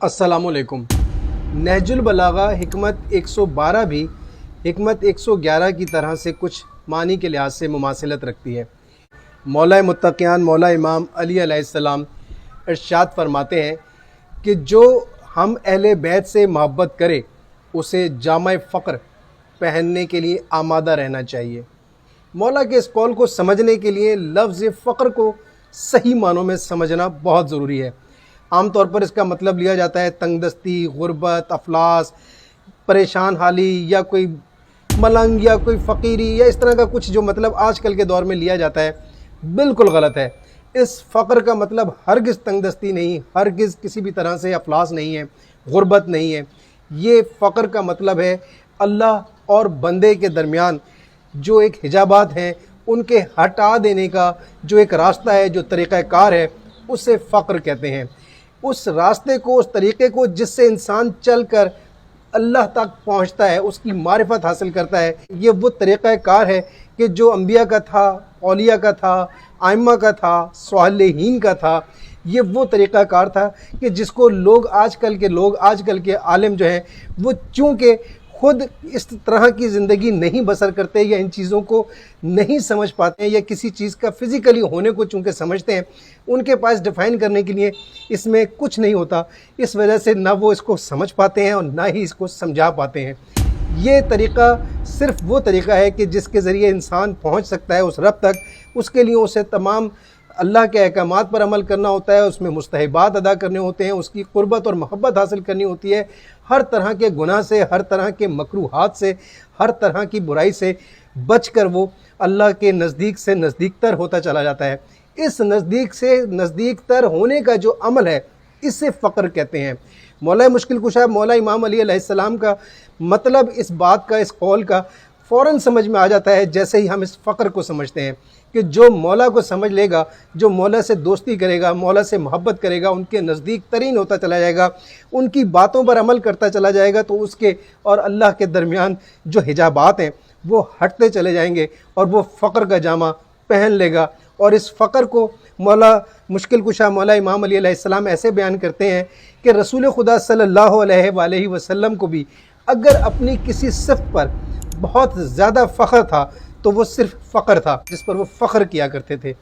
अस्सलामुअलैकुम। नहजुल बलागा हिकमत 112 भी हिकमत 111 की तरह से कुछ मानी के लिहाज से मुमासिलत रखती है। मौला मुत्तक़ियान मौला इमाम अली अलैहिस्सलाम इरशाद फरमाते हैं कि जो हम अहले बैत से मोहब्बत करे उसे जामा फ़क्र पहनने के लिए आमादा रहना चाहिए। मौला के इस कौल को समझने के लिए लफ्ज़ फ़क्र को सही मानों में समझना बहुत ज़रूरी है। आम तौर पर इसका मतलब लिया जाता है तंगदस्ती, गुर्बत, अफलास, परेशान हाली या कोई मलंग या कोई फ़कीरी या इस तरह का कुछ जो मतलब आजकल के दौर में लिया जाता है, बिल्कुल गलत है। इस फ़क्र का मतलब हरगिज़ तंगदस्ती नहीं, हरगिज़ किसी भी तरह से अफलास नहीं है, गुर्बत नहीं है। ये फ़क्र का मतलब है अल्लाह और बंदे के दरमियान जो एक हिजाबात हैं उनके हटा देने का जो एक रास्ता है, जो तरीक़ाकार है, उसे फ़क्र कहते हैं। उस रास्ते को, उस तरीक़े को जिससे इंसान चल कर अल्लाह तक पहुँचता है, उसकी मारिफत हासिल करता है, ये वो तरीक़ाकार है कि जो अंबिया का था, औलिया का था, आइम्मा का था, स्वालिहीन का था। ये वो तरीक़ाकार था कि जिसको लोग आजकल के आलिम जो हैं वो चूँकि खुद इस तरह की ज़िंदगी नहीं बसर करते या इन चीज़ों को नहीं समझ पाते हैं या किसी चीज़ का फ़िज़िकली होने को चूँकि समझते हैं, उनके पास डिफ़ाइन करने के लिए इसमें कुछ नहीं होता। इस वजह से ना वो इसको समझ पाते हैं और ना ही इसको समझा पाते हैं। ये तरीक़ा सिर्फ़ वो तरीक़ा है कि जिसके ज़रिए इंसान पहुँच सकता है उस रब तक। उसके लिए उसे तमाम अल्लाह के अहकामात पर अमल करना होता है, उसमें मुस्तहबात अदा करने होते हैं, उसकी क़ुर्बत और मोहब्बत हासिल करनी होती है। हर तरह के गुनाह से, हर तरह के मकरूहात से, हर तरह की बुराई से बचकर वो अल्लाह के नज़दीक से नज़दीकतर होता चला जाता है। इस नज़दीक से नज़दीकतर होने का जो अमल है, इसे फ़क्र कहते हैं। मौला मुश्किल कुशा मौला इमाम अली अलैहिस्सलाम का मतलब इस बात का, इस कौल का फ़ौरन समझ में आ जाता है जैसे ही हम इस फ़क्र को समझते हैं कि जो मौला को समझ लेगा, जो मौला से दोस्ती करेगा, मौला से मोहब्बत करेगा, उनके नज़दीक तरीन होता चला जाएगा, उनकी बातों पर अमल करता चला जाएगा, तो उसके और अल्लाह के दरमियान जो हिजाबात हैं वो हटते चले जाएंगे और वो फ़क्र का जामा पहन लेगा। और इस फ़क्र को मौला मुश्किल कुशा मौला इमाम अली अलैहिस्सलाम ऐसे बयान करते हैं कि रसूल खुदा सल्लल्लाहु अलैहि वसल्लम को भी अगर अपनी किसी सिफ़त पर बहुत ज़्यादा फ़ख्र था तो वो सिर्फ़ फ़क्र था जिस पर वो फ़ख्र किया करते थे।